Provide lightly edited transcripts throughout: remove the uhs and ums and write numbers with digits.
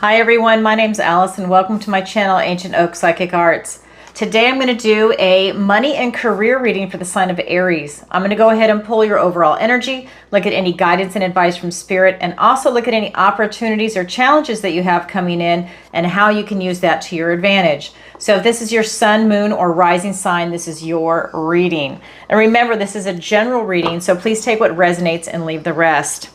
Hi everyone, my name's Alison. Welcome to my channel, Ancient Oak Psychic Arts. Today I'm going to do a money and career reading for the sign of Aries. I'm going to go ahead and pull your overall energy, look at any guidance and advice from Spirit, and also look at any opportunities or challenges that you have coming in and how you can use that to your advantage. So if this is your sun, moon, or rising sign, this is your reading. And remember, this is a general reading, so please take what resonates and leave the rest.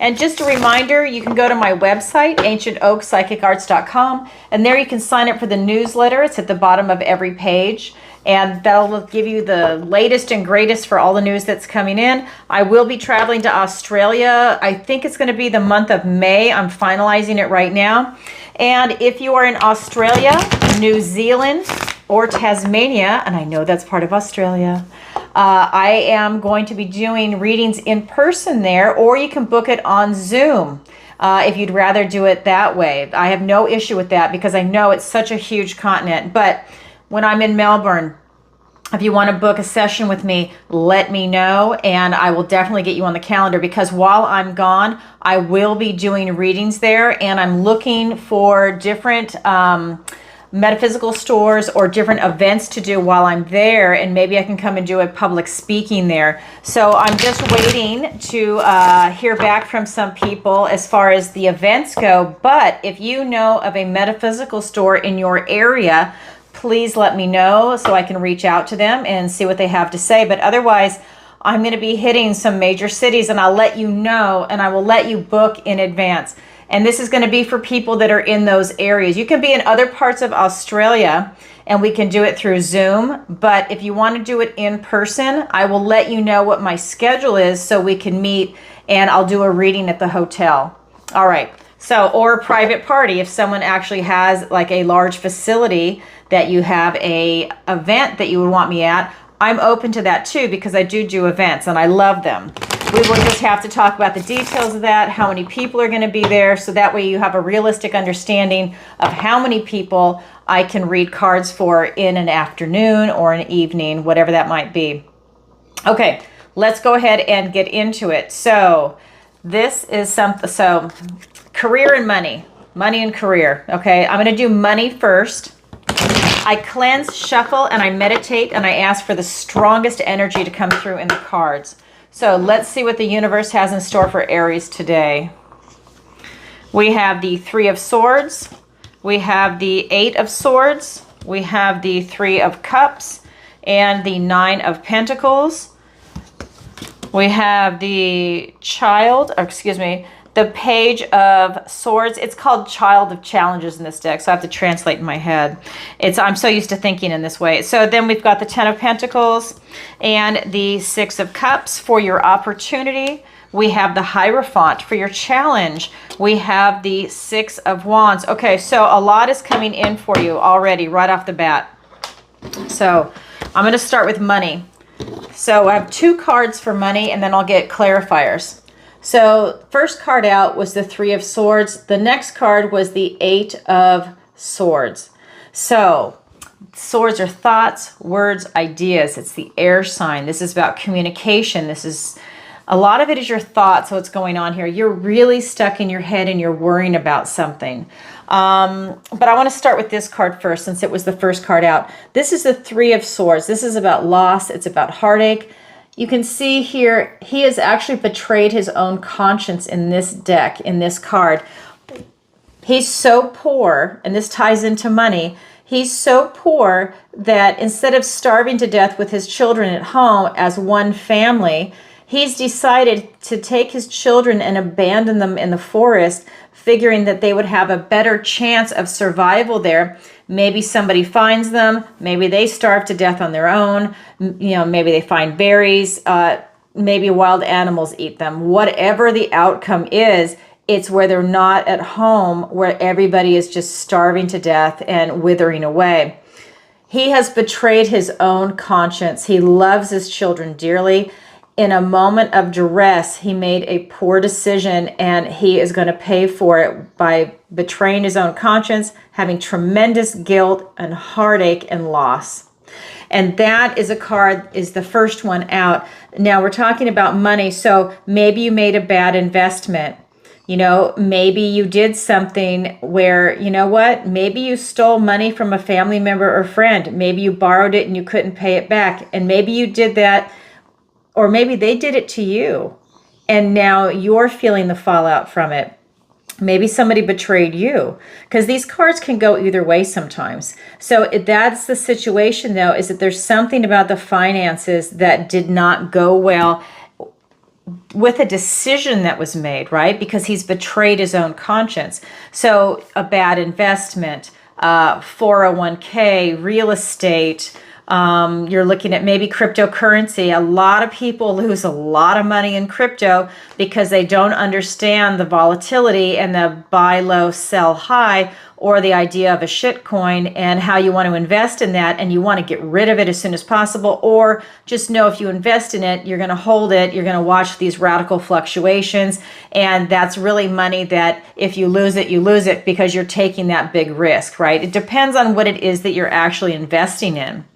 And just a reminder, you can go to my website, ancientoakpsychicarts.com, and there you can sign up for the newsletter. It's at the bottom of every page, and that'll give you the latest and greatest for all the news that's coming in. I will be traveling to Australia. I think it's going to be the month of May. I'm finalizing it right now. And if you are in Australia, New Zealand, or Tasmania, and I know that's part of Australia, I am going to be doing readings in person there, or you can book it on Zoom if you'd rather do it that way. I have no issue with that because I know it's such a huge continent. But when I'm in Melbourne, if you want to book a session with me, let me know, and I will definitely get you on the calendar, because while I'm gone, I will be doing readings there, and I'm looking for different metaphysical stores or different events to do while I'm there, and maybe I can come and do a public speaking there. So I'm just waiting to hear back from some people as far as the events go. But if you know of a metaphysical store in your area, please let me know so I can reach out to them and see what they have to say. But otherwise, I'm going to be hitting some major cities, and I'll let you know, and I will let you book in advance. And this is going to be for people that are in those areas. You can be in other parts of Australia, and we can do it through Zoom. But if you want to do it in person, I will let you know what my schedule is so we can meet, and I'll do a reading at the hotel. All right. So, or a private party. If someone actually has like a large facility that you have a event that you would want me at, I'm open to that too, because I do events and I love them. We will just have to talk about the details of that, how many people are going to be there, so that way you have a realistic understanding of how many people I can read cards for in an afternoon or an evening, whatever that might be. Okay, let's go ahead and get into it. So this is something, so career and money and career. Okay, I'm going to do money first. I cleanse, shuffle, and I meditate, and I ask for the strongest energy to come through in the cards. So let's see what the universe has in store for Aries today. We have the Three of Swords. We have the Eight of Swords. We have the Three of Cups and the Nine of Pentacles. We have the the Page of Swords. It's called Child of Challenges in this deck, so I have to translate in my head. I'm so used to thinking in this way. So then we've got the Ten of Pentacles and the Six of Cups for your opportunity. We have the Hierophant for your challenge. We have the Six of Wands. Okay, so a lot is coming in for you already right off the bat. So I'm going to start with money. So I have two cards for money, and then I'll get clarifiers. So first card out was the Three of Swords. The next card was the Eight of Swords. So swords are thoughts, words, ideas. It's the air sign. This is about communication. A lot of it is your thoughts, what's going on here. You're really stuck in your head and you're worrying about something. But I want to start with this card first, since it was the first card out. This is the Three of Swords. This is about loss. It's about heartache. You can see here, he has actually betrayed his own conscience in this deck, in this card. He's so poor, and this ties into money. He's so poor that instead of starving to death with his children at home as one family, he's decided to take his children and abandon them in the forest, figuring that they would have a better chance of survival there. Maybe somebody finds them. Maybe they starve to death on their own. Maybe they find berries. Maybe wild animals eat them. Whatever the outcome is, it's where they're not at home, where everybody is just starving to death and withering away. He has betrayed his own conscience. He loves his children dearly. In a moment of duress, he made a poor decision, and he is going to pay for it by betraying his own conscience, having tremendous guilt and heartache and loss. And that is the first one out. Now we're talking about money. So maybe you made a bad investment. You know, maybe you did something where, you know what, maybe you stole money from a family member or friend. Maybe you borrowed it and you couldn't pay it back. And maybe you did that, or maybe they did it to you. And now you're feeling the fallout from it. Maybe somebody betrayed you, because these cards can go either way sometimes. So that's the situation, though, is that there's something about the finances that did not go well with a decision that was made, right? Because he's betrayed his own conscience. So a bad investment, 401k, real estate, you're looking at maybe cryptocurrency. A lot of people lose a lot of money in crypto because they don't understand the volatility and the buy low, sell high, or the idea of a shit coin and how you want to invest in that, and you want to get rid of it as soon as possible, or just know if you invest in it, you're going to hold it, you're going to watch these radical fluctuations, and that's really money that if you lose it, you lose it because you're taking that big risk, right? It depends on what it is that you're actually investing in.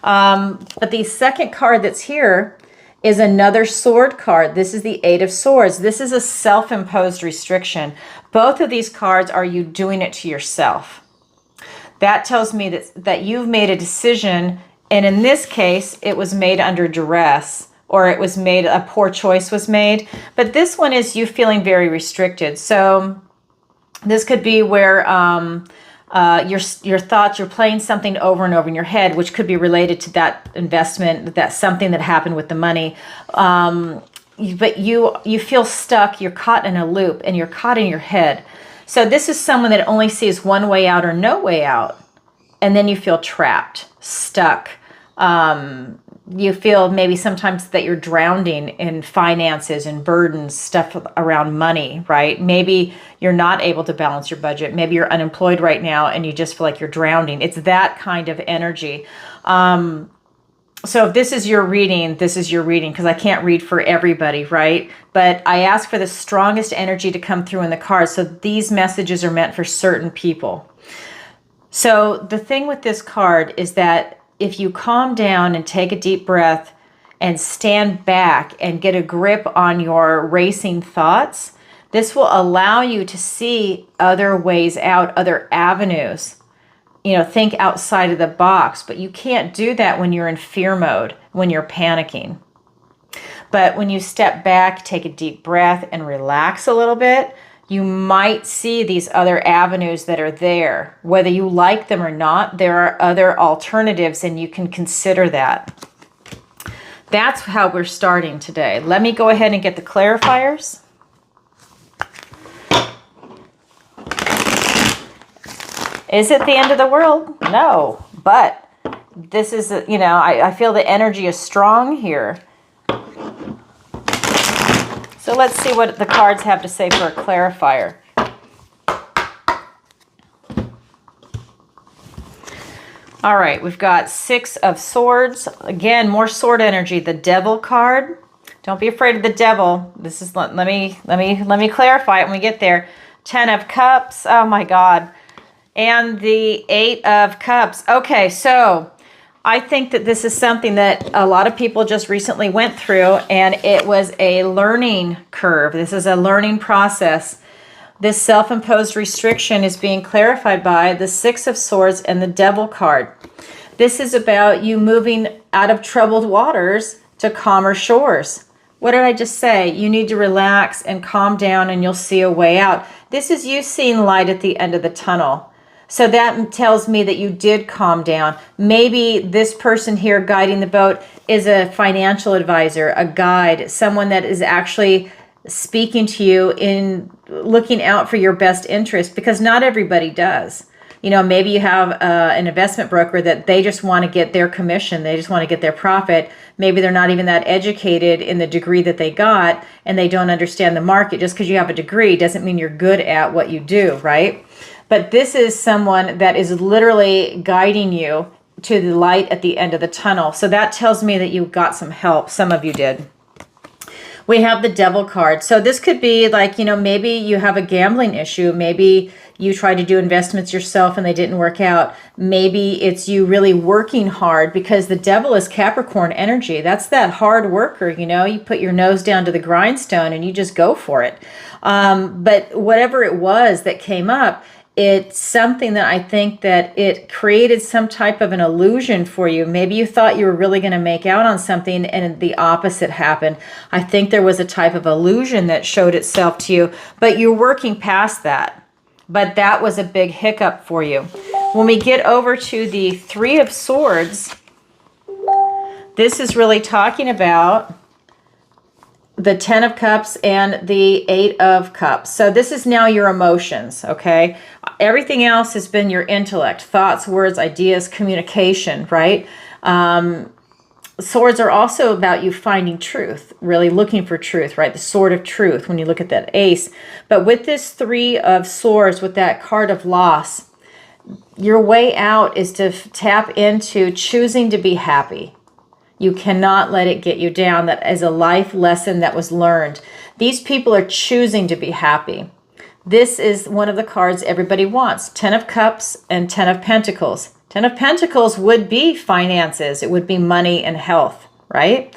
But the second card that's here is another sword card. This is the Eight of Swords. This is a self-imposed restriction. Both of these cards are you doing it to yourself. That tells me that you've made a decision, and in this case, it was made under duress, or it was made, a poor choice was made. But this one is you feeling very restricted. So this could be where your thoughts, you're playing something over and over in your head, which could be related to that investment, that's something that happened with the money. But you feel stuck, you're caught in a loop, and you're caught in your head. So this is someone that only sees one way out or no way out. And then you feel trapped, stuck. You feel maybe sometimes that you're drowning in finances and burdens, stuff around money, right? Maybe you're not able to balance your budget. Maybe you're unemployed right now and you just feel like you're drowning. It's that kind of energy. So if this is your reading, because I can't read for everybody, right? But I ask for the strongest energy to come through in the cards. So these messages are meant for certain people. So the thing with this card is that if you calm down and take a deep breath and stand back and get a grip on your racing thoughts, this will allow you to see other ways out, other avenues. You know, think outside of the box, but you can't do that when you're in fear mode, when you're panicking. But when you step back, take a deep breath and relax a little bit, you might see these other avenues that are there. Whether you like them or not, there are other alternatives and you can consider that. That's how we're starting today. Let me go ahead and get the clarifiers. Is it the end of the world? No, but this is, you know, I feel the energy is strong here. So let's see what the cards have to say for a clarifier. All right, we've got Six of Swords. Again, more sword energy. The Devil card. Don't be afraid of the devil. This is, let me clarify it when we get there. 10 of Cups. Oh my God. And the Eight of Cups. Okay, so I think that this is something that a lot of people just recently went through, and it was a learning curve. This is a learning process. This self-imposed restriction is being clarified by the Six of Swords and the Devil card. This is about you moving out of troubled waters to calmer shores. What did I just say? You need to relax and calm down, and you'll see a way out. This is you seeing light at the end of the tunnel. So that tells me that you did calm down. Maybe this person here guiding the boat is a financial advisor, a guide, someone that is actually speaking to you in looking out for your best interest, because not everybody does. You know, maybe you have an investment broker that they just want to get their commission. They just want to get their profit. Maybe they're not even that educated in the degree that they got, and they don't understand the market. Just because you have a degree doesn't mean you're good at what you do, right? But this is someone that is literally guiding you to the light at the end of the tunnel. So that tells me that you got some help. Some of you did. We have the Devil card. So this could be like, maybe you have a gambling issue. Maybe you tried to do investments yourself and they didn't work out. Maybe it's you really working hard, because the Devil is Capricorn energy. That's that hard worker, you put your nose down to the grindstone and you just go for it. But whatever it was that came up, it's something that I think that it created some type of an illusion for you. Maybe you thought you were really going to make out on something and the opposite happened. I think there was a type of illusion that showed itself to you, but you're working past that. But that was a big hiccup for you. When we get over to the Three of Swords, this is really talking about the Ten of Cups and the Eight of Cups. So this is now your emotions, okay? Everything else has been your intellect, thoughts, words, ideas, communication, right? Swords are also about you finding truth, really looking for truth, right? The sword of truth when you look at that ace. But with this Three of Swords, with that card of loss, your way out is to tap into choosing to be happy. You cannot let it get you down. That is a life lesson that was learned. These people are choosing to be happy. This is one of the cards everybody wants. 10 of Cups and 10 of Pentacles. 10 of Pentacles would be finances. It would be money and health, right?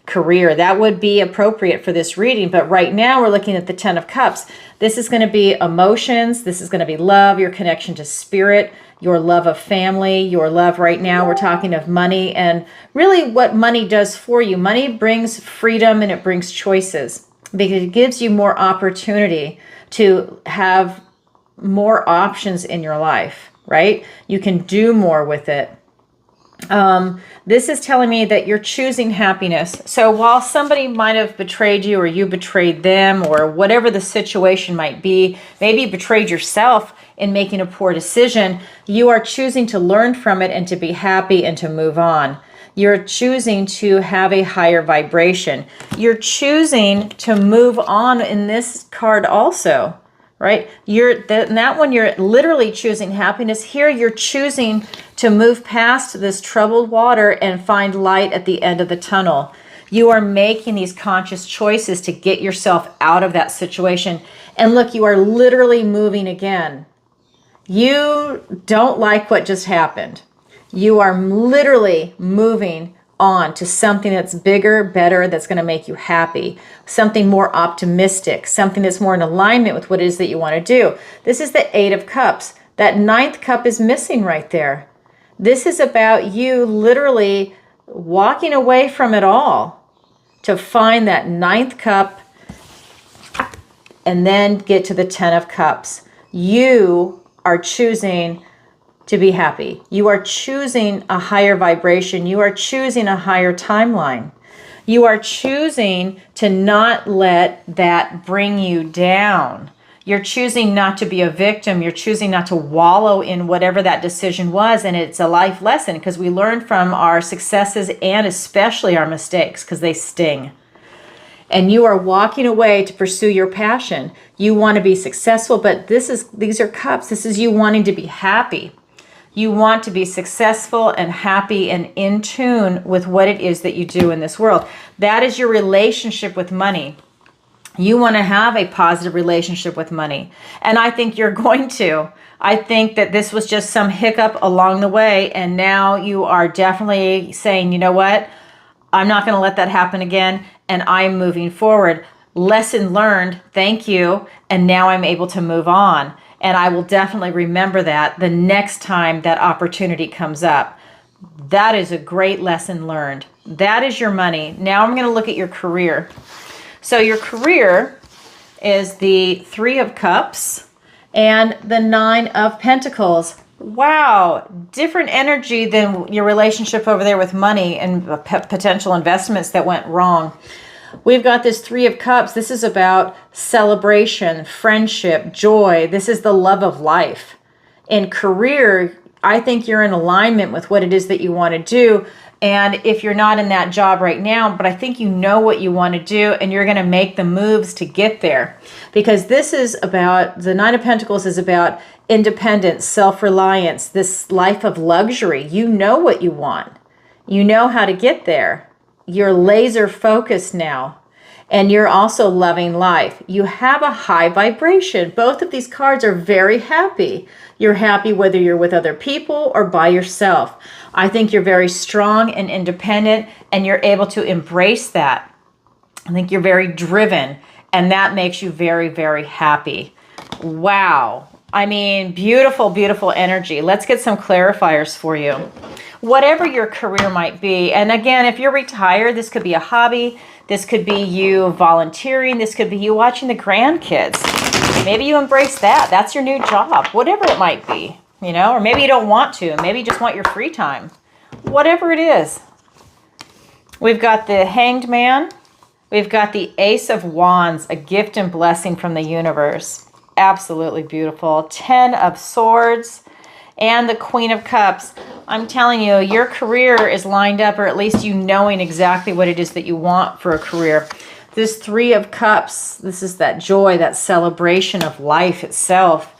Career. That would be appropriate for this reading. But right now we're looking at the 10 of Cups. This is going to be emotions. This is going to be love, your connection to spirit, your love of family, your love right now. We're talking of money and really what money does for you. Money brings freedom and it brings choices because it gives you more opportunity to have more options in your life, right? You can do more with it. This is telling me that you're choosing happiness. So while somebody might have betrayed you or you betrayed them or whatever the situation might be, maybe you betrayed yourself in making a poor decision, you are choosing to learn from it and to be happy and to move on. You're choosing to have a higher vibration. You're choosing to move on in this card also, right? That one, you're literally choosing happiness. Here, you're choosing to move past this troubled water and find light at the end of the tunnel. You are making these conscious choices to get yourself out of that situation. And look, you are literally moving again. You don't like what just happened. You are literally moving on to something that's bigger, better, that's going to make you happy, something more optimistic, something that's more in alignment with what it is that you want to do. This is the Eight of Cups. That ninth cup is missing right there. This is about you literally walking away from it all to find that ninth cup and then get to the 10 of Cups. You are choosing to be happy. You are choosing a higher vibration. You are choosing a higher timeline. You are choosing to not let that bring you down. You're choosing not to be a victim. You're choosing not to wallow in whatever that decision was. And it's a life lesson because we learn from our successes and especially our mistakes because they sting. And you are walking away to pursue your passion. You want to be successful, but these are cups. This is you wanting to be happy. You want to be successful and happy and in tune with what it is that you do in this world. That is your relationship with money. You want to have a positive relationship with money. And I think you're going to. I think that this was just some hiccup along the way. And now you are definitely saying, you know what? I'm not going to let that happen again. And I'm moving forward. Lesson learned. Thank you. And now I'm able to move on. And I will definitely remember that the next time that opportunity comes up. That is a great lesson learned. That is your money. Now I'm going to look at your career. So your career is the Three of Cups and the Nine of Pentacles. Wow, different energy than your relationship over there with money and potential investments that went wrong. We've got this Three of Cups. This is about celebration, friendship, joy. This is the love of life. In career, I think you're in alignment with what it is that you want to do. And if you're not in that job right now, but I think you know what you want to do and you're going to make the moves to get there. Because this is about, the Nine of Pentacles is about independence, self-reliance, this life of luxury. You know what you want. You know how to get there. You're laser focused now. And you're also loving life. You have a high vibration. Both of these cards are very happy. You're happy whether you're with other people or by yourself. I think you're very strong and independent, and you're able to embrace that. I think you're very driven, and that makes you very, very happy. Wow. I mean, beautiful, beautiful energy. Let's get some clarifiers for you. Whatever your career might be, and again, if you're retired, this could be a hobby. This could be you volunteering. This could be you watching the grandkids. Maybe you embrace that. That's your new job, whatever it might be, you know, or maybe you don't want to. Maybe you just want your free time. Whatever it is. We've got the Hanged Man. We've got the Ace of Wands, a gift and blessing from the universe. Absolutely beautiful. 10 of Swords and the Queen of Cups. I'm telling you, your career is lined up, or at least you knowing exactly what it is that you want for a career. This 3 of Cups, this is that joy, that celebration of life itself.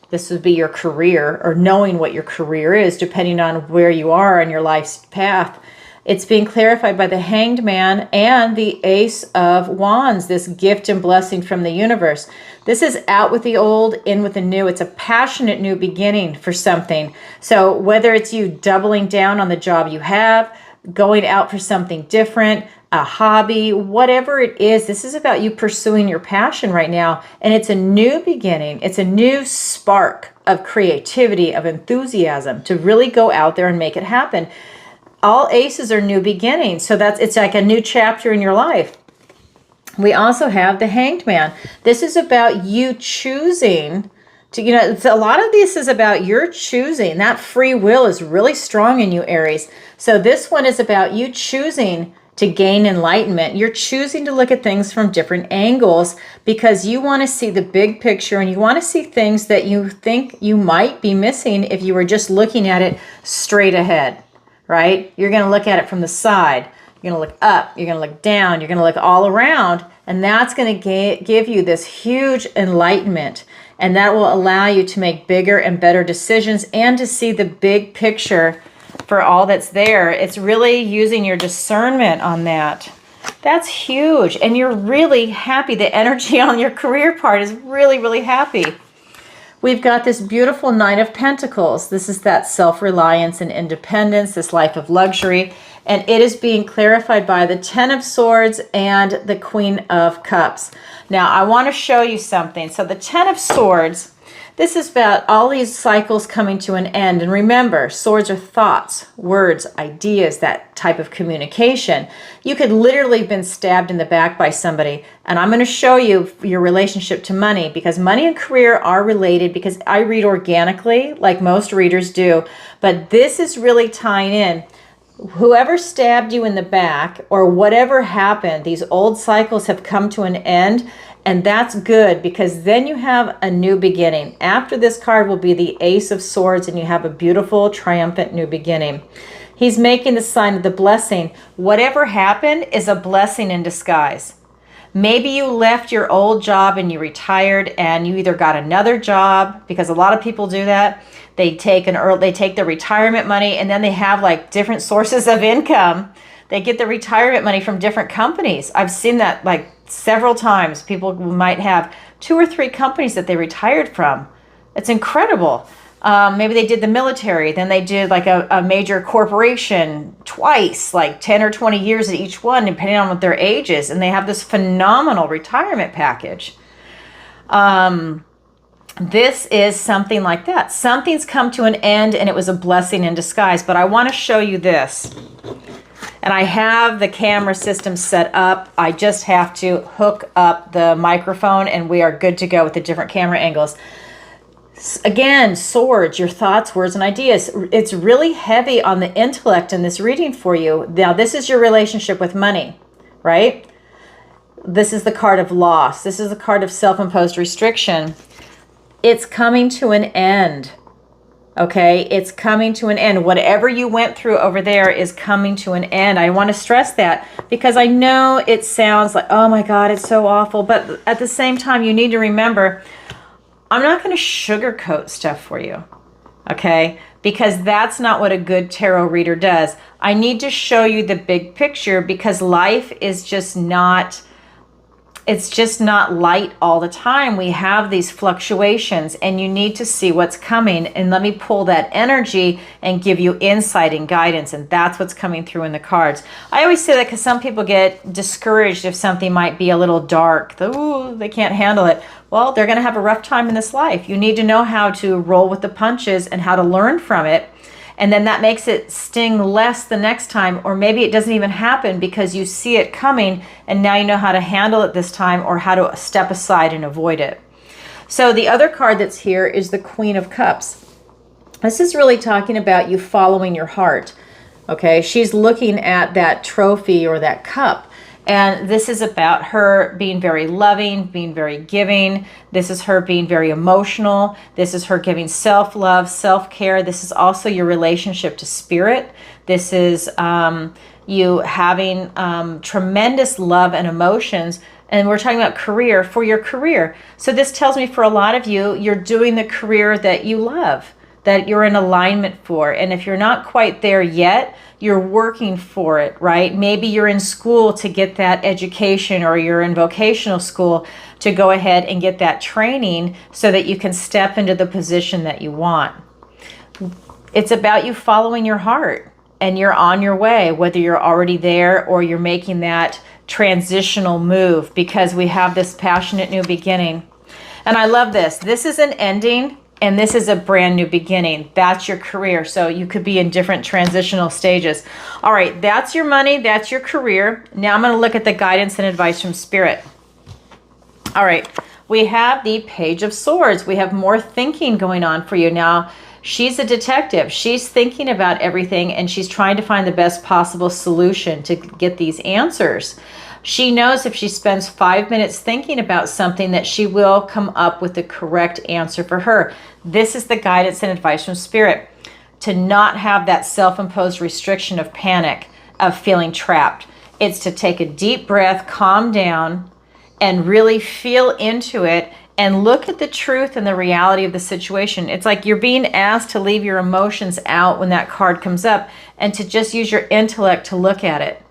This would be your career, or knowing what your career is, depending on where you are on your life's path. It's being clarified by the Hanged Man and the Ace of Wands, this gift and blessing from the universe. This is out with the old, in with the new. It's a passionate new beginning for something. So whether it's you doubling down on the job you have, going out for something different, a hobby, whatever it is, this is about you pursuing your passion right now. And it's a new beginning. It's a new spark of creativity, of enthusiasm to really go out there and make it happen. All aces are new beginnings, so it's like a new chapter in your life. We also have the Hanged Man. This is about you choosing to, you know, a lot of this is about your choosing. That free will is really strong in you, Aries. So this one is about you choosing to gain enlightenment. You're choosing to look at things from different angles because you want to see the big picture, and you want to see things that you think you might be missing if you were just looking at it straight ahead. Right? You're going to look at it from the side. You're going to look up. You're going to look down. You're going to look all around. And that's going to give you this huge enlightenment. And that will allow you to make bigger and better decisions and to see the big picture for all that's there. It's really using your discernment on that. That's huge. And you're really happy. The energy on your career part is really, really happy. We've got this beautiful Knight of Pentacles. This is that self-reliance and independence, this life of luxury. And it is being clarified by the 10 of Swords and the Queen of Cups. Now, I want to show you something. So the 10 of Swords, this is about all these cycles coming to an end. And remember, swords are thoughts, words, ideas, that type of communication. You could literally have been stabbed in the back by somebody. And I'm going to show you your relationship to money, because money and career are related, because I read organically like most readers do. But this is really tying in. Whoever stabbed you in the back or whatever happened, these old cycles have come to an end. And that's good, because then you have a new beginning. After this card will be the Ace of Swords, and you have a beautiful, triumphant new beginning. He's making the sign of the blessing. Whatever happened is a blessing in disguise. Maybe you left your old job and you retired and you either got another job, because a lot of people do that. They take their retirement money, and then they have like different sources of income. They get the retirement money from different companies. I've seen that like several times. People might have 2 or 3 companies that they retired from. It's incredible. Maybe they did the military, then they did like a major corporation twice, like 10 or 20 years at each one, depending on what their age is. And they have this phenomenal retirement package. This is something like that. Something's come to an end, and it was a blessing in disguise. But I want to show you this. And I have the camera system set up. I just have to hook up the microphone, and we are good to go with the different camera angles. Again, swords, your thoughts, words, and ideas. It's really heavy on the intellect in this reading for you. Now, this is your relationship with money, right? This is the card of loss. This is the card of self-imposed restriction. It's coming to an end. Okay, it's coming to an end. Whatever you went through over there is coming to an end. I want to stress that, because I know it sounds like, oh my God, it's so awful. But at the same time, you need to remember, I'm not going to sugarcoat stuff for you. Okay, because that's not what a good tarot reader does. I need to show you the big picture, because life is just not it's just not light all the time. We have these fluctuations, and you need to see what's coming. And let me pull that energy and give you insight and guidance. And that's what's coming through in the cards. I always say that because some people get discouraged if something might be a little dark. Ooh, they can't handle it. Well, they're going to have a rough time in this life. You need to know how to roll with the punches and how to learn from it. And then that makes it sting less the next time, or maybe it doesn't even happen because you see it coming and now you know how to handle it this time, or how to step aside and avoid it. So the other card that's here is the Queen of Cups. This is really talking about you following your heart. Okay, she's looking at that trophy or that cup. And this is about her being very loving, being very giving. This is her being very emotional. This is her giving self-love, self-care. This is also your relationship to spirit. This is you having tremendous love and emotions. And we're talking about career, for your career. So this tells me for a lot of you, you're doing the career that you love, that you're in alignment for. And if you're not quite there yet, you're working for it, right? Maybe you're in school to get that education, or you're in vocational school to go ahead and get that training so that you can step into the position that you want. It's about you following your heart, and you're on your way, whether you're already there or you're making that transitional move, because we have this passionate new beginning. And I love this. This is an ending, and this is a brand new beginning. That's your career. So you could be in different transitional stages. All right, that's your money. That's your career. Now I'm going to look at the guidance and advice from Spirit. All right, we have the Page of Swords. We have more thinking going on for you. Now, she's a detective. She's thinking about everything, and she's trying to find the best possible solution to get these answers. She knows if she spends 5 minutes thinking about something that she will come up with the correct answer for her. This is the guidance and advice from Spirit. To not have that self-imposed restriction of panic, of feeling trapped. It's to take a deep breath, calm down, and really feel into it and look at the truth and the reality of the situation. It's like you're being asked to leave your emotions out when that card comes up, and to just use your intellect to look at it.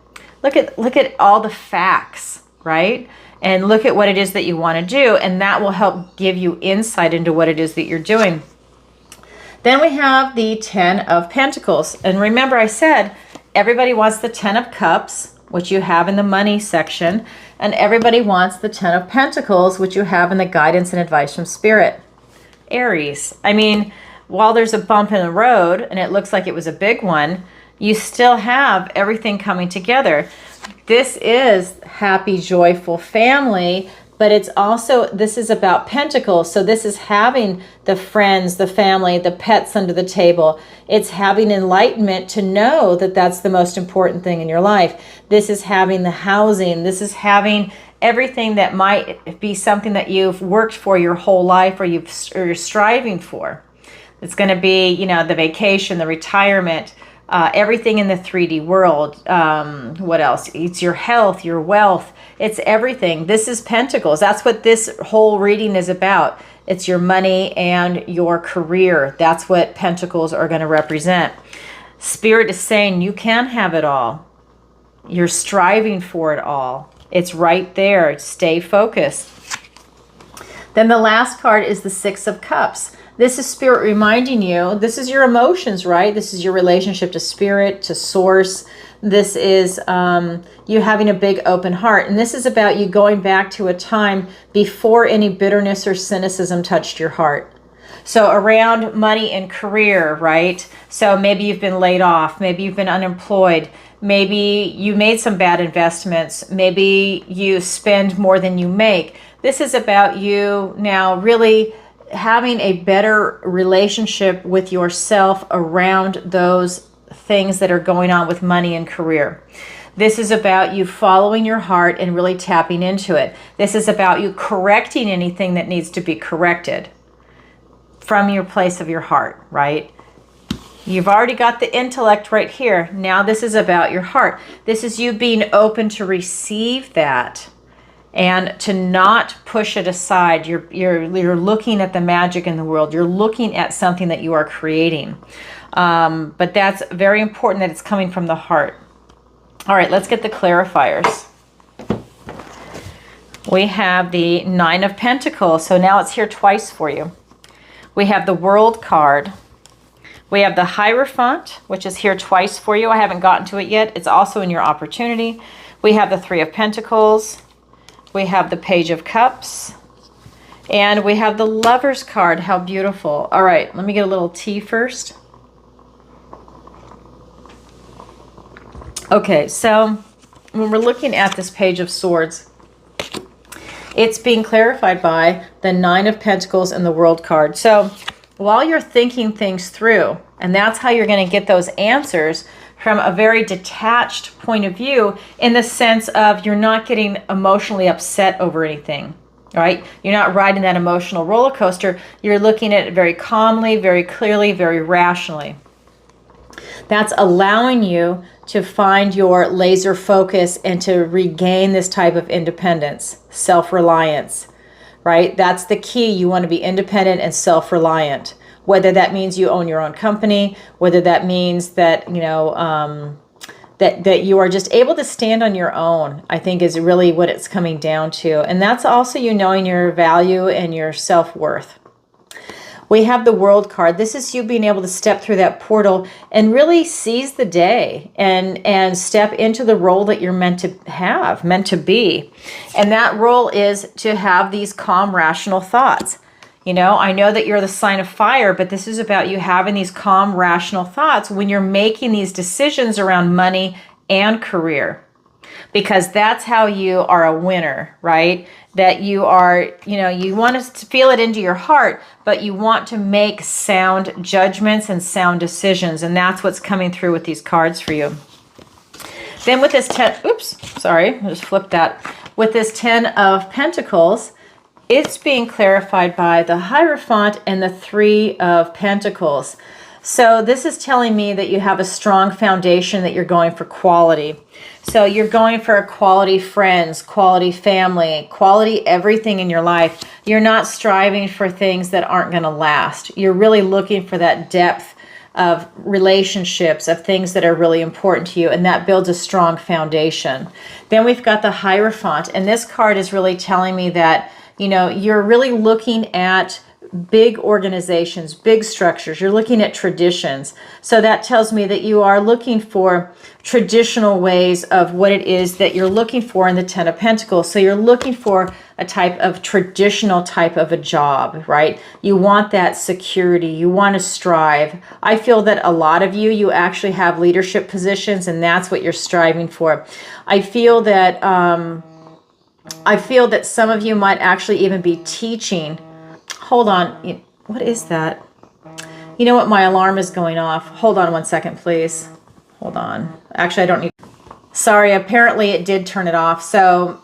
Look at all the facts, right? And look at what it is that you want to do, and that will help give you insight into what it is that you're doing. Then we have the Ten of Pentacles. And remember, I said everybody wants the Ten of Cups, which you have in the money section, and everybody wants the Ten of Pentacles, which you have in the guidance and advice from Spirit. Aries. I mean, while there's a bump in the road, and it looks like it was a big one, you still have everything coming together. This is happy, joyful family, but it's also, this is about Pentacles. So this is having the friends, the family, the pets under the table. It's having enlightenment to know that that's the most important thing in your life. This is having the housing. This is having everything that might be something that you've worked for your whole life, or you're striving for. It's going to be, you know, the vacation, the retirement, everything in the 3D world. What else? It's your health, your wealth. It's everything. This is Pentacles. That's what this whole reading is about. It's your money and your career. That's what Pentacles are going to represent. Spirit is saying you can have it all. You're striving for it all. It's right there. Stay focused. Then the last card is the Six of Cups. This is Spirit reminding you, this is your emotions, right? This is your relationship to Spirit, to Source. This is you having a big open heart. And this is about you going back to a time before any bitterness or cynicism touched your heart. So around money and career, right? So maybe you've been laid off. Maybe you've been unemployed. Maybe you made some bad investments. Maybe you spend more than you make. This is about you now really having a better relationship with yourself around those things that are going on with money and career. This is about you following your heart and really tapping into it. This is about you correcting anything that needs to be corrected from your place of your heart, right? You've already got the intellect right here. Now this is about your heart. This is you being open to receive that and to not push it aside. You're looking at the magic in the world. You're looking at something that you are creating. But that's very important that it's coming from the heart. All right, let's get the clarifiers. We have the Nine of Pentacles. So now it's here twice for you. We have the World card. We have the Hierophant, which is here twice for you. I haven't gotten to it yet. It's also in your opportunity. We have the Three of Pentacles. We have the Page of Cups. And we have the Lover's card. How beautiful. All right, let me get a little tea first. Okay, so when we're looking at this Page of Swords, it's being clarified by the Nine of Pentacles and the World card. So while you're thinking things through, and that's how you're going to get those answers from a very detached point of view, in the sense of you're not getting emotionally upset over anything, right? You're not riding that emotional roller coaster. You're looking at it very calmly, very clearly, very rationally. That's allowing you to find your laser focus and to regain this type of independence, self-reliance, right? That's the key. You want to be independent and self-reliant, whether that means you own your own company, whether that means that, you know, that you are just able to stand on your own, I think is really what it's coming down to. And that's also you knowing your value and your self-worth. We have the World card. This is you being able to step through that portal and really seize the day and step into the role that you're meant to have, meant to be. And that role is to have these calm, rational thoughts. You know, I know that you're the sign of fire, but this is about you having these calm, rational thoughts when you're making these decisions around money and career. Because that's how you are a winner, right? That you are, you know, you want to feel it into your heart, but you want to make sound judgments and sound decisions. And that's what's coming through with these cards for you. Then with this 10, oops, sorry, I just flipped that. With this 10 of Pentacles, it's being clarified by the Hierophant and the Three of Pentacles. So this is telling me that you have a strong foundation, that you're going for quality. So you're going for quality friends, quality family, quality everything in your life. You're not striving for things that aren't going to last. You're really looking for that depth of relationships, of things that are really important to you, and that builds a strong foundation. Then we've got the Hierophant, and this card is really telling me that, you know, you're really looking at big organizations, big structures. You're looking at traditions. So that tells me that you are looking for traditional ways of what it is that you're looking for in the 10 of Pentacles. So you're looking for a type of traditional type of a job, right? You want that security. You want to strive. I feel that a lot of you actually have leadership positions, and that's what you're striving for. I feel that some of you might actually even be teaching. Hold on. What is that? You know what? My alarm is going off. Hold on one second, please. Hold on. Actually, I don't need... Sorry, apparently it did turn it off. So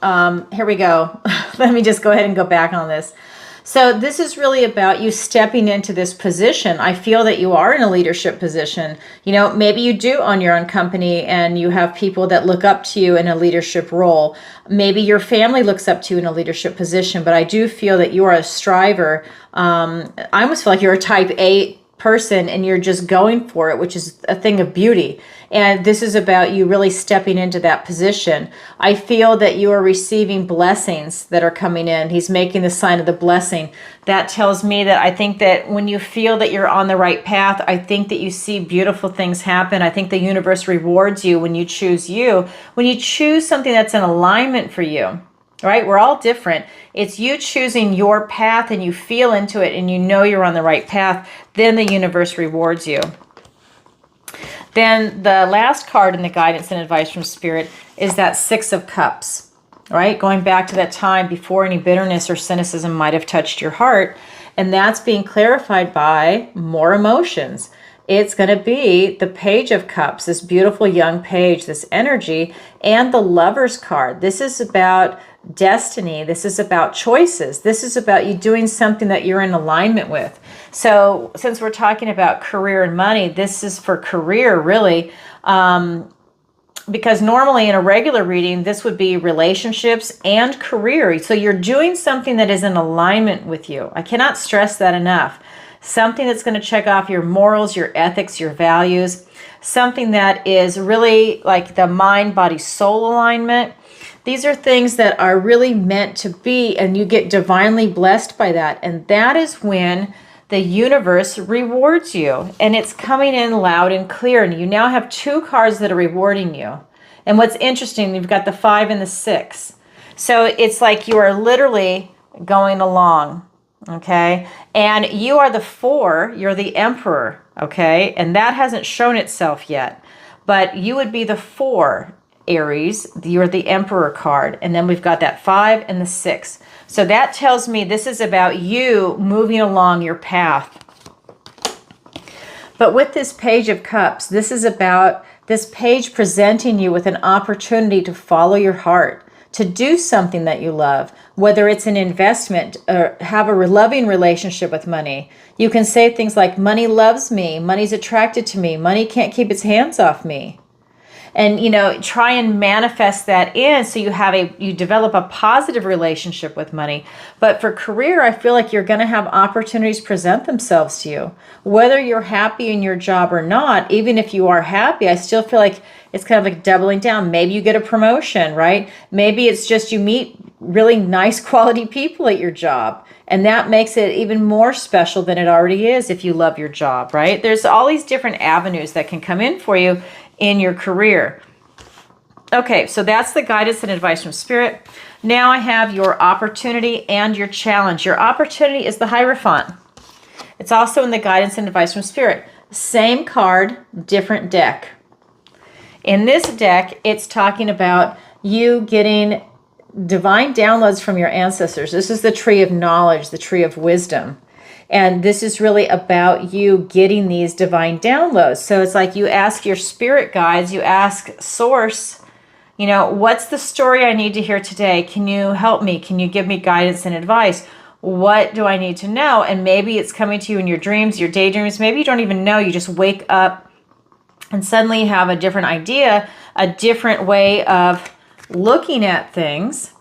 here we go. Let me just go ahead and go back on this. So this is really about you stepping into this position. I feel that you are in a leadership position. You know, maybe you do own your own company and you have people that look up to you in a leadership role. Maybe your family looks up to you in a leadership position, but I do feel that you are a striver. I almost feel like you're a type A person and you're just going for it, which is a thing of beauty. And this is about you really stepping into that position. I feel that you are receiving blessings that are coming in. He's making the sign of the blessing. That tells me that I think that when you feel that you're on the right path, I think that you see beautiful things happen. I think the universe rewards you when you choose you. When you choose something that's in alignment for you. Right? We're all different. It's you choosing your path and you feel into it and you know you're on the right path. Then the universe rewards you. Then the last card in the guidance and advice from Spirit is that Six of Cups. Right? Going back to that time before any bitterness or cynicism might have touched your heart. And that's being clarified by more emotions. It's going to be the Page of Cups, this beautiful young page, this energy, and the Lover's card. This is about destiny. This is about choices. This is about you doing something that you're in alignment with. So since we're talking about career and money, this is for career, really, because normally in a regular reading, this would be relationships and career. So you're doing something that is in alignment with you. I cannot stress that enough. Something that's going to check off your morals, your ethics, your values. Something that is really like the mind, body, soul alignment. These are things that are really meant to be, and you get divinely blessed by that. And that is when the universe rewards you, and it's coming in loud and clear. And you now have 2 cards that are rewarding you. And what's interesting, you've got the 5 and the 6. So it's like you are literally going along, okay? And you are the 4, you're the Emperor, okay? And that hasn't shown itself yet. But you would be the 4, Aries. You're the Emperor card. And then we've got that 5 and the 6. So that tells me this is about you moving along your path. But with this Page of Cups, this is about this page presenting you with an opportunity to follow your heart, to do something that you love, whether it's an investment or have a loving relationship with money. You can say things like, money loves me, money's attracted to me, money can't keep its hands off me. And, you know, try and manifest that in so you develop a positive relationship with money. But for career, I feel like you're going to have opportunities present themselves to you. Whether you're happy in your job or not, even if you are happy, I still feel like it's kind of like doubling down. Maybe you get a promotion, right? Maybe it's just you meet really nice quality people at your job. And that makes it even more special than it already is if you love your job, right? There's all these different avenues that can come in for you in your career. Okay, so that's the guidance and advice from Spirit. Now I have your opportunity and your challenge. Your opportunity is the Hierophant. It's also in the guidance and advice from Spirit. Same card, different deck. In this deck, it's talking about you getting divine downloads from your ancestors. This is the tree of knowledge, the tree of wisdom. And this is really about you getting these divine downloads. So it's like you ask your spirit guides, you ask Source, you know, what's the story I need to hear today? Can you help me? Can you give me guidance and advice? What do I need to know? And maybe it's coming to you in your dreams, your daydreams. Maybe you don't even know. You just wake up and suddenly have a different idea, a different way of looking at things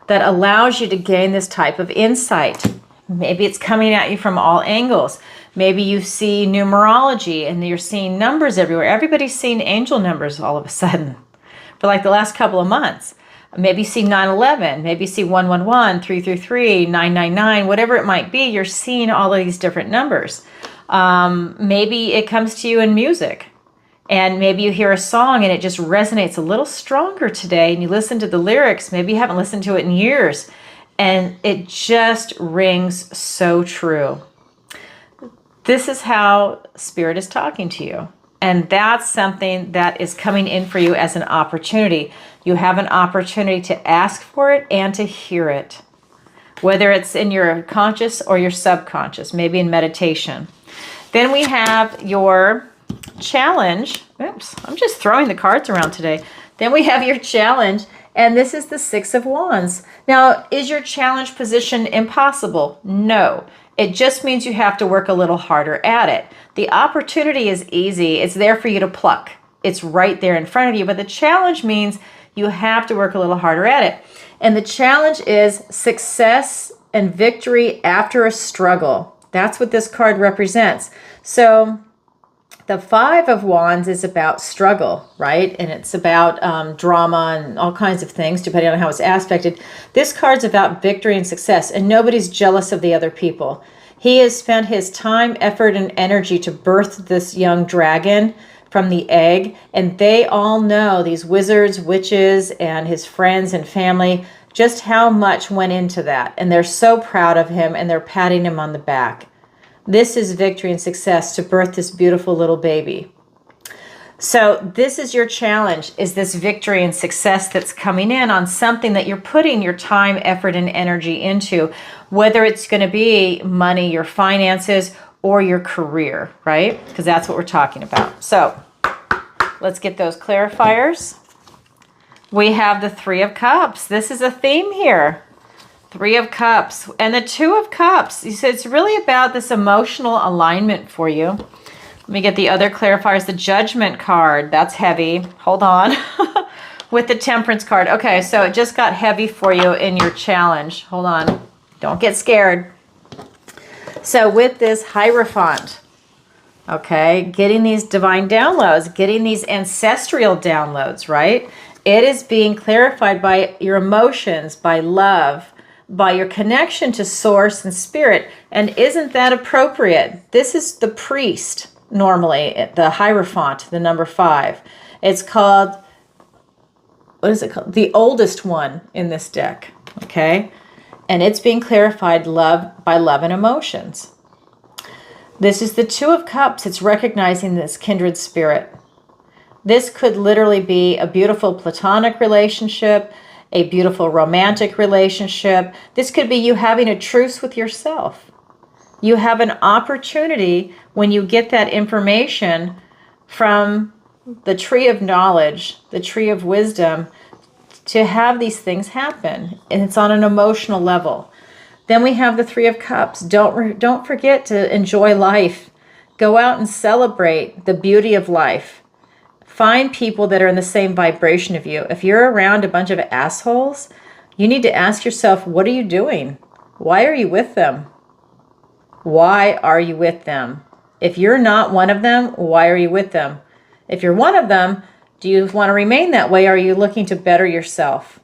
that allows you to gain this type of insight. Maybe it's coming at you from all angles. Maybe you see numerology and you're seeing numbers everywhere. Everybody's seeing angel numbers all of a sudden for like the last couple of months. Maybe you see 911, maybe you see 111, 333, 999, whatever it might be. You're seeing all of these different numbers. Maybe it comes to you in music. And maybe you hear a song and it just resonates a little stronger today. And you listen to the lyrics. Maybe you haven't listened to it in years. And it just rings so true. This is how Spirit is talking to you. And that's something that is coming in for you as an opportunity. You have an opportunity to ask for it and to hear it. Whether it's in your conscious or your subconscious, maybe in meditation. Then we have your challenge. Oops, I'm just throwing the cards around today. Then we have your challenge. And this is the 6 of Wands. Now, is your challenge position impossible? No. It just means you have to work a little harder at it. The opportunity is easy. It's there for you to pluck. It's right there in front of you. But the challenge means you have to work a little harder at it. And the challenge is success and victory after a struggle. That's what this card represents. So the 5 of Wands is about struggle, right? And it's about drama and all kinds of things, depending on how it's aspected. This card's about victory and success, and nobody's jealous of the other people. He has spent his time, effort, and energy to birth this young dragon from the egg, and they all know, these wizards, witches, and his friends and family, just how much went into that. And they're so proud of him, and they're patting him on the back. This is victory and success, to birth this beautiful little baby. So this is your challenge, is this victory and success that's coming in on something that you're putting your time, effort, and energy into, whether it's going to be money, your finances, or your career, right? Because that's what we're talking about. So let's get those clarifiers. We have the 3 of Cups. This is a theme here. 3 of Cups and the 2 of Cups. You said it's really about this emotional alignment for you. Let me get the other clarifiers. The Judgment card. That's heavy. Hold on. With the Temperance card. Okay, so it just got heavy for you in your challenge. Hold on. Don't get scared. So with this Hierophant, okay, getting these divine downloads, getting these ancestral downloads, right? It is being clarified by your emotions, by love, by your connection to source and spirit. And isn't that appropriate? This is the priest, normally, the Hierophant, the number 5. It's called, what is it called? The oldest one in this deck, okay? And it's being clarified by love and emotions. This is the 2 of Cups. It's recognizing this kindred spirit. This could literally be a beautiful platonic relationship, a beautiful romantic relationship. This could be you having a truce with yourself. You have an opportunity when you get that information from the tree of knowledge, the tree of wisdom, to have these things happen. And it's on an emotional level. Then we have the 3 of Cups. Don't forget to enjoy life. Go out and celebrate the beauty of life. Find people that are in the same vibration of you. If you're around a bunch of assholes, you need to ask yourself, what are you doing? Why are you with them? Why are you with them? If you're not one of them, why are you with them? If you're one of them, do you want to remain that way? Or are you looking to better yourself?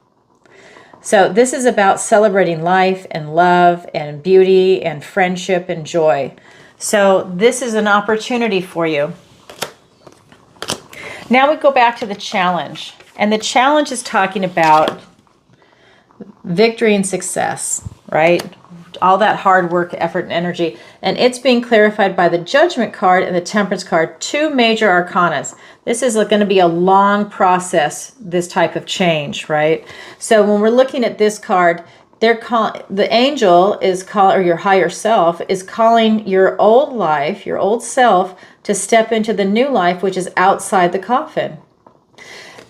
So this is about celebrating life and love and beauty and friendship and joy. So this is an opportunity for you. Now we go back to the challenge. And the challenge is talking about victory and success, right? All that hard work, effort, and energy. And it's being clarified by the Judgment card and the Temperance card, 2 major arcanas. This is going to be a long process, this type of change, right? So when we're looking at this card, the angel is calling, or your higher self is calling your old life, your old self, to step into the new life, which is outside the coffin.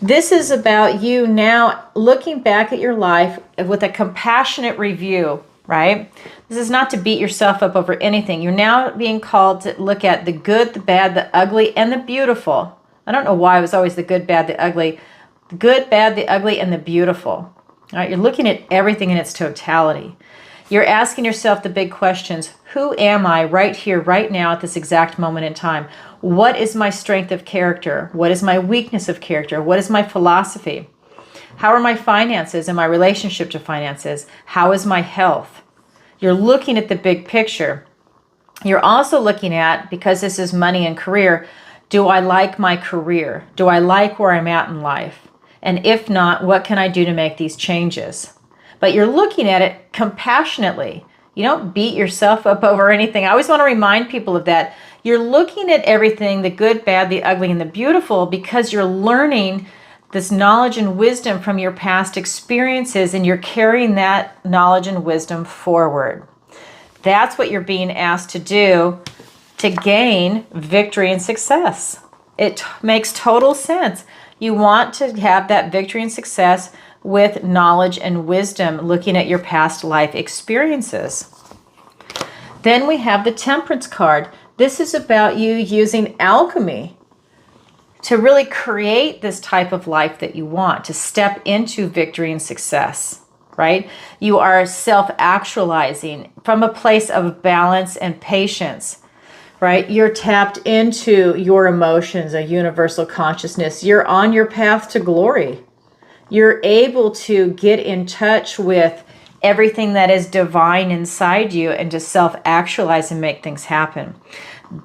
This is about you now looking back at your life with a compassionate review, right? This is not to beat yourself up over anything. You're now being called to look at the good, the bad, the ugly, and the beautiful. I don't know why it was always the good, bad, the ugly. The good, bad, the ugly, and the beautiful. All right, you're looking at everything in its totality. You're asking yourself the big questions. Who am I right here, right now, at this exact moment in time? What is my strength of character? What is my weakness of character? What is my philosophy? How are my finances and my relationship to finances? How is my health? You're looking at the big picture. You're also looking at, because this is money and career, do I like my career? Do I like where I'm at in life? And if not, what can I do to make these changes? But you're looking at it compassionately. You don't beat yourself up over anything. I always want to remind people of that. You're looking at everything, the good, bad, the ugly, and the beautiful, because you're learning this knowledge and wisdom from your past experiences, and you're carrying that knowledge and wisdom forward. That's what you're being asked to do to gain victory and success. It makes total sense. You want to have that victory and success with knowledge and wisdom, looking at your past life experiences. Then we have the Temperance card. This is about you using alchemy to really create this type of life that you want, to step into victory and success, right? You are self-actualizing from a place of balance and patience, right? You're tapped into your emotions, a universal consciousness. You're on your path to glory. You're able to get in touch with everything that is divine inside you and to self-actualize and make things happen.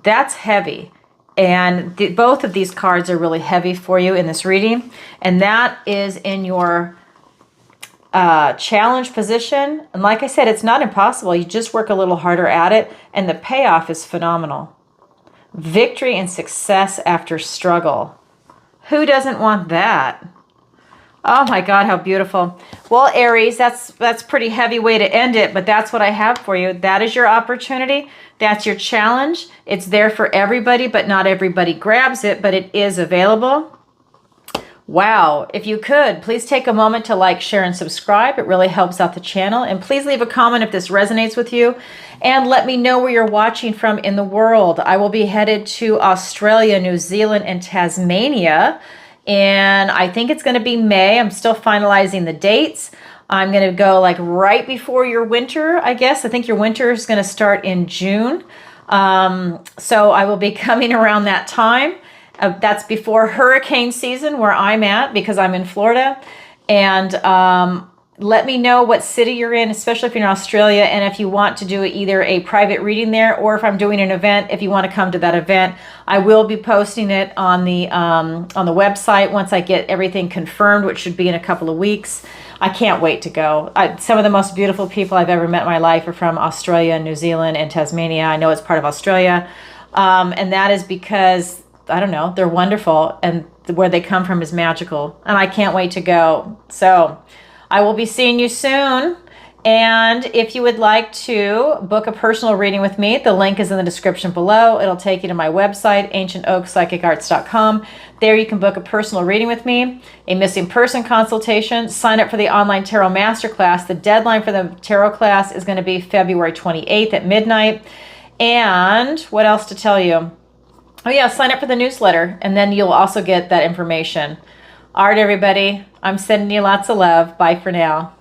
That's heavy. And both of these cards are really heavy for you in this reading. And that is in your challenge position. And like I said, it's not impossible. You just work a little harder at it. And the payoff is phenomenal. Victory and success after struggle. Who doesn't want that? Oh my God, how beautiful. Well, Aries, that's pretty heavy way to end it, but that's what I have for you. That is your opportunity. That's your challenge. It's there for everybody, but not everybody grabs it, but it is available. Wow. If you could, please take a moment to like, share, and subscribe. It really helps out the channel. And please leave a comment if this resonates with you. And let me know where you're watching from in the world. I will be headed to Australia, New Zealand, and Tasmania. And I think it's going to be May. I'm still finalizing the dates. I'm going to go like right before your winter, I guess. I think your winter is going to start in June. So I will be coming around that time. That's before hurricane season where I'm at because I'm in Florida. And let me know what city you're in, especially if you're in Australia, and if you want to do either a private reading there, or if I'm doing an event, if you want to come to that event. I will be posting it on the website once I get everything confirmed, which should be in a couple of weeks. I can't wait to go. Some of the most beautiful people I've ever met in my life are from Australia and New Zealand and Tasmania. I know it's part of Australia. And that is because, I don't know, they're wonderful, and where they come from is magical. And I can't wait to go. So I will be seeing you soon. And if you would like to book a personal reading with me, the link is in the description below. It'll take you to my website, ancientoakpsychicarts.com. There you can book a personal reading with me, a missing person consultation, sign up for the online tarot masterclass. The deadline for the tarot class is going to be February 28th at midnight. And what else to tell you? Oh yeah, sign up for the newsletter, and then you'll also get that information. All right, everybody, I'm sending you lots of love. Bye for now.